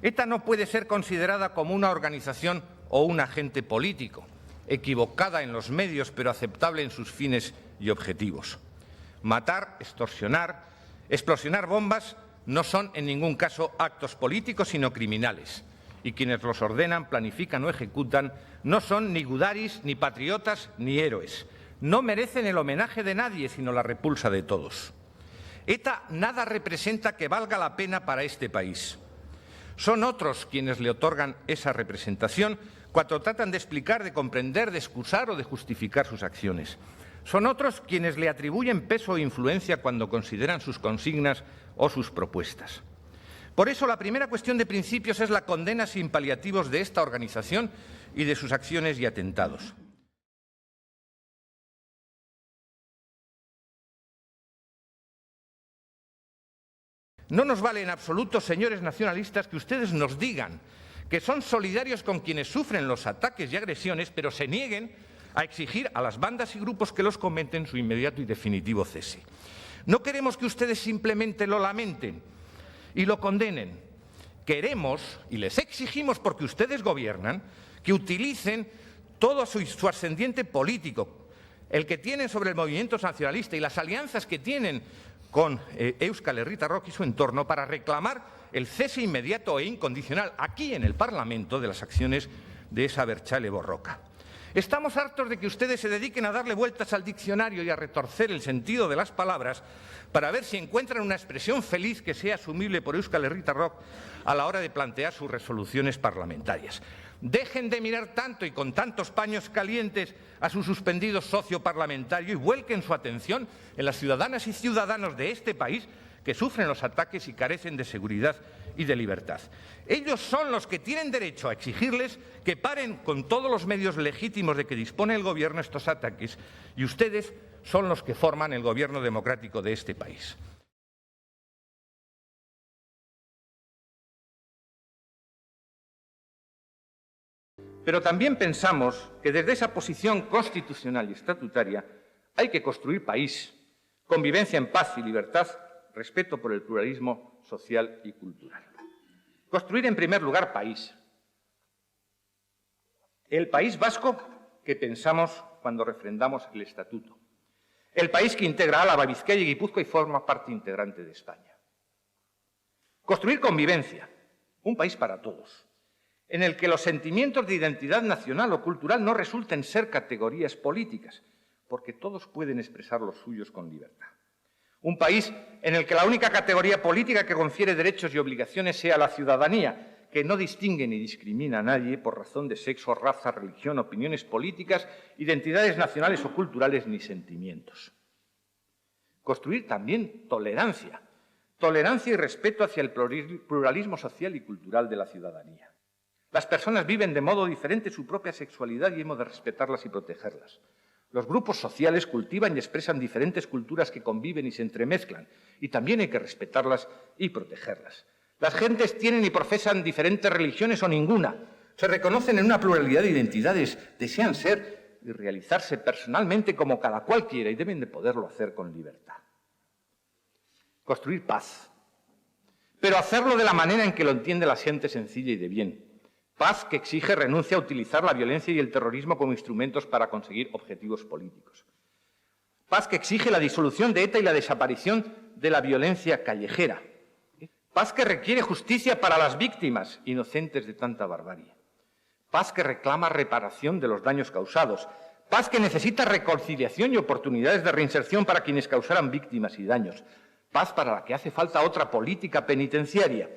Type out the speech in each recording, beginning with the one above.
ETA no puede ser considerada como una organización o un agente político, equivocada en los medios pero aceptable en sus fines y objetivos. Matar, extorsionar, explosionar bombas no son en ningún caso actos políticos sino criminales, y quienes los ordenan, planifican o ejecutan no son ni gudaris, ni patriotas, ni héroes. No merecen el homenaje de nadie sino la repulsa de todos. ETA nada representa que valga la pena para este país. Son otros quienes le otorgan esa representación cuando tratan de explicar, de comprender, de excusar o de justificar sus acciones. Son otros quienes le atribuyen peso e influencia cuando consideran sus consignas o sus propuestas. Por eso, la primera cuestión de principios es la condena sin paliativos de esta organización y de sus acciones y atentados. No nos vale en absoluto, señores nacionalistas, que ustedes nos digan que son solidarios con quienes sufren los ataques y agresiones, pero se nieguen a exigir a las bandas y grupos que los cometen su inmediato y definitivo cese. No queremos que ustedes simplemente lo lamenten y lo condenen. Queremos, y les exigimos porque ustedes gobiernan, que utilicen todo su ascendiente político, el que tienen sobre el movimiento nacionalista y las alianzas que tienen con Euskal Herritarrok y su entorno para reclamar el cese inmediato e incondicional aquí en el Parlamento de las acciones de esa Abertzale borroka. Estamos hartos de que ustedes se dediquen a darle vueltas al diccionario y a retorcer el sentido de las palabras para ver si encuentran una expresión feliz que sea asumible por Euskal Herritarrok a la hora de plantear sus resoluciones parlamentarias. Dejen de mirar tanto y con tantos paños calientes a su suspendido socio parlamentario y vuelquen su atención en las ciudadanas y ciudadanos de este país que sufren los ataques y carecen de seguridad y de libertad. Ellos son los que tienen derecho a exigirles que paren con todos los medios legítimos de que dispone el Gobierno estos ataques, y ustedes son los que forman el Gobierno democrático de este país. Pero también pensamos que desde esa posición constitucional y estatutaria hay que construir país, convivencia en paz y libertad, respeto por el pluralismo social y cultural. Construir, en primer lugar, país. El país vasco que pensamos cuando refrendamos el Estatuto. El país que integra Álava, Vizcaya y Guipúzcoa y forma parte integrante de España. Construir convivencia, un país para todos, en el que los sentimientos de identidad nacional o cultural no resulten ser categorías políticas, porque todos pueden expresar los suyos con libertad. Un país en el que la única categoría política que confiere derechos y obligaciones sea la ciudadanía, que no distingue ni discrimina a nadie por razón de sexo, raza, religión, opiniones políticas, identidades nacionales o culturales ni sentimientos. Construir también tolerancia, tolerancia y respeto hacia el pluralismo social y cultural de la ciudadanía. Las personas viven de modo diferente su propia sexualidad y hemos de respetarlas y protegerlas. Los grupos sociales cultivan y expresan diferentes culturas que conviven y se entremezclan, y también hay que respetarlas y protegerlas. Las gentes tienen y profesan diferentes religiones o ninguna, se reconocen en una pluralidad de identidades, desean ser y realizarse personalmente como cada cual quiera y deben de poderlo hacer con libertad. Construir paz, pero hacerlo de la manera en que lo entiende la gente sencilla y de bien. Paz que exige renuncia a utilizar la violencia y el terrorismo como instrumentos para conseguir objetivos políticos. Paz que exige la disolución de ETA y la desaparición de la violencia callejera. Paz que requiere justicia para las víctimas inocentes de tanta barbarie. Paz que reclama reparación de los daños causados. Paz que necesita reconciliación y oportunidades de reinserción para quienes causaran víctimas y daños. Paz para la que hace falta otra política penitenciaria.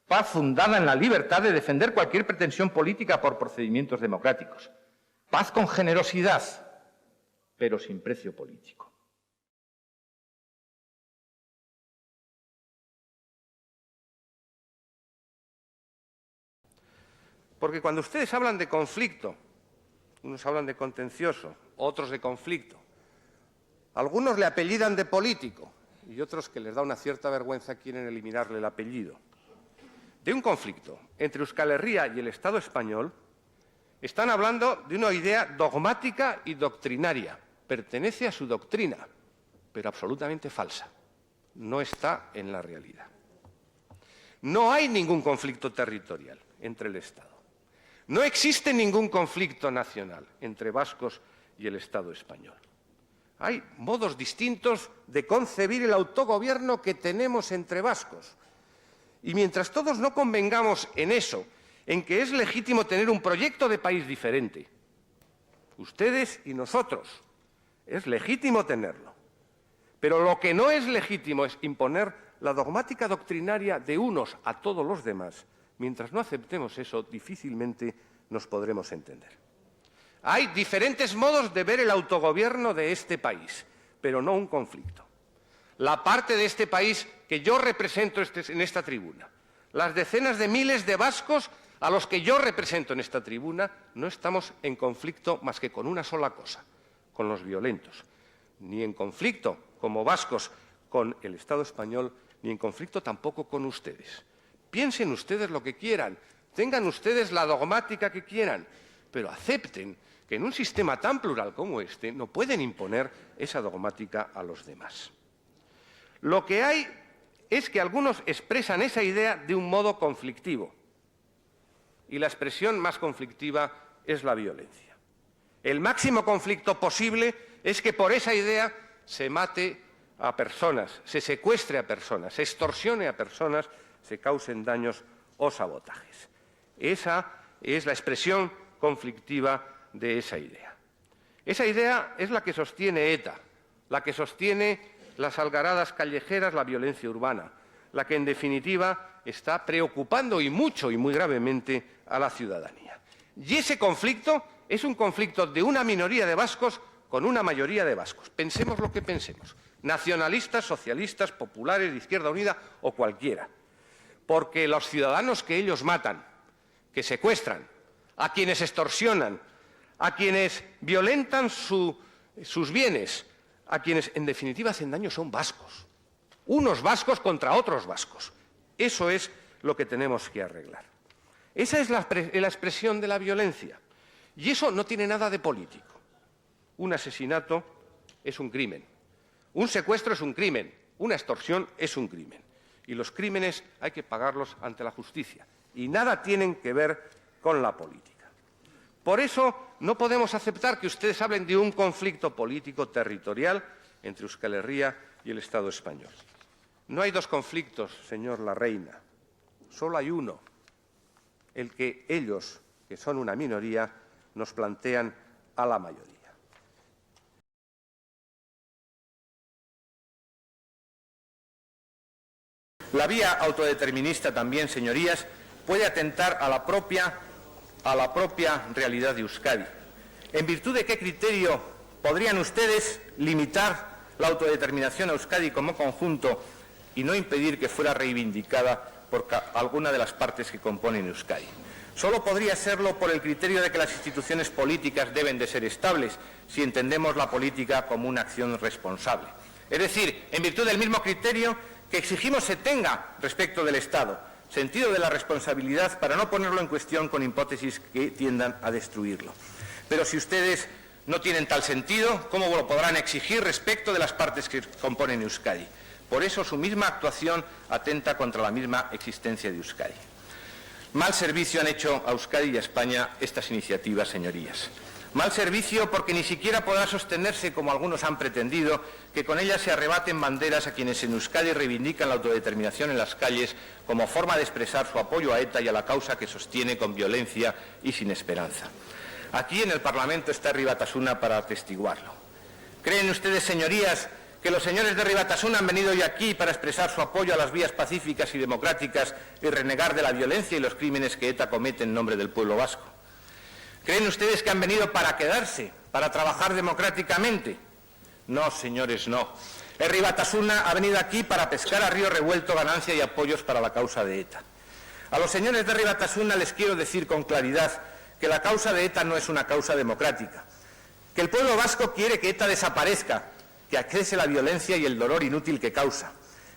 Paz fundada en la libertad de defender cualquier pretensión política por procedimientos democráticos. Paz con generosidad, pero sin precio político. Porque cuando ustedes hablan de conflicto, unos hablan de contencioso, otros de conflicto, algunos le apellidan de político y otros, que les da una cierta vergüenza, quieren eliminarle el apellido. De un conflicto entre Euskal Herria y el Estado español, están hablando de una idea dogmática y doctrinaria. Pertenece a su doctrina, pero absolutamente falsa. No está en la realidad. No hay ningún conflicto territorial entre el Estado. No existe ningún conflicto nacional entre vascos y el Estado español. Hay modos distintos de concebir el autogobierno que tenemos entre vascos. Y mientras todos no convengamos en eso, en que es legítimo tener un proyecto de país diferente, ustedes y nosotros, es legítimo tenerlo. Pero lo que no es legítimo es imponer la dogmática doctrinaria de unos a todos los demás. Mientras no aceptemos eso, difícilmente nos podremos entender. Hay diferentes modos de ver el autogobierno de este país, pero no un conflicto. La parte de este país que yo represento en esta tribuna, las decenas de miles de vascos a los que yo represento en esta tribuna, no estamos en conflicto más que con una sola cosa, con los violentos. Ni en conflicto, como vascos, con el Estado español, ni en conflicto tampoco con ustedes. Piensen ustedes lo que quieran, tengan ustedes la dogmática que quieran, pero acepten que en un sistema tan plural como este no pueden imponer esa dogmática a los demás. Lo que hay es que algunos expresan esa idea de un modo conflictivo, y la expresión más conflictiva es la violencia. El máximo conflicto posible es que por esa idea se mate a personas, se secuestre a personas, se extorsione a personas, se causen daños o sabotajes. Esa es la expresión conflictiva de esa idea. Esa idea es la que sostiene ETA, la que sostiene las algaradas callejeras, la violencia urbana, la que en definitiva está preocupando y mucho y muy gravemente a la ciudadanía. Y ese conflicto es un conflicto de una minoría de vascos con una mayoría de vascos. Pensemos lo que pensemos, nacionalistas, socialistas, populares, de Izquierda Unida o cualquiera. Porque los ciudadanos que ellos matan, que secuestran, a quienes extorsionan, a quienes violentan sus bienes, a quienes en definitiva hacen daño son vascos. Unos vascos contra otros vascos. Eso es lo que tenemos que arreglar. Esa es la expresión de la violencia. Y eso no tiene nada de político. Un asesinato es un crimen. Un secuestro es un crimen. Una extorsión es un crimen. Y los crímenes hay que pagarlos ante la justicia. Y nada tienen que ver con la política. Por eso no podemos aceptar que ustedes hablen de un conflicto político territorial entre Euskal Herria y el Estado español. No hay dos conflictos, señor Larreina. Solo hay uno, el que ellos, que son una minoría, nos plantean a la mayoría. La vía autodeterminista también, señorías, puede atentar a la propia realidad de Euskadi. ¿En virtud de qué criterio podrían ustedes limitar la autodeterminación a Euskadi como conjunto y no impedir que fuera reivindicada por alguna de las partes que componen Euskadi? Solo podría serlo por el criterio de que las instituciones políticas deben de ser estables, si entendemos la política como una acción responsable. Es decir, en virtud del mismo criterio que exigimos se tenga respecto del Estado, sentido de la responsabilidad para no ponerlo en cuestión con hipótesis que tiendan a destruirlo. Pero si ustedes no tienen tal sentido, ¿cómo lo podrán exigir respecto de las partes que componen Euskadi? Por eso su misma actuación atenta contra la misma existencia de Euskadi. Mal servicio han hecho a Euskadi y a España estas iniciativas, señorías. Mal servicio porque ni siquiera podrá sostenerse, como algunos han pretendido, que con ellas se arrebaten banderas a quienes en Euskadi reivindican la autodeterminación en las calles como forma de expresar su apoyo a ETA y a la causa que sostiene con violencia y sin esperanza. Aquí en el Parlamento está Herri Batasuna para atestiguarlo. ¿Creen ustedes, señorías, que los señores de Herri Batasuna han venido hoy aquí para expresar su apoyo a las vías pacíficas y democráticas y renegar de la violencia y los crímenes que ETA comete en nombre del pueblo vasco? ¿Creen ustedes que han venido para quedarse, para trabajar democráticamente? No, señores, no. Herri Batasuna ha venido aquí para pescar a río revuelto ganancia y apoyos para la causa de ETA. A los señores de Herri Batasuna les quiero decir con claridad que la causa de ETA no es una causa democrática, que el pueblo vasco quiere que ETA desaparezca, que cese la violencia y el dolor inútil que causa,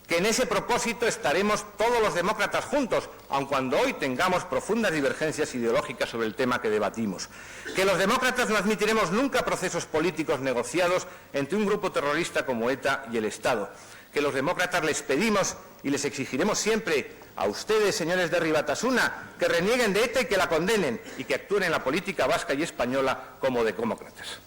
que en ese propósito estaremos todos los demócratas juntos, aun cuando hoy tengamos profundas divergencias ideológicas sobre el tema que debatimos, que los demócratas no admitiremos nunca procesos políticos negociados entre un grupo terrorista como ETA y el Estado, que los demócratas les pedimos y les exigiremos siempre a ustedes, señores de Herri Batasuna, que renieguen de ETA y que la condenen y que actúen en la política vasca y española como demócratas.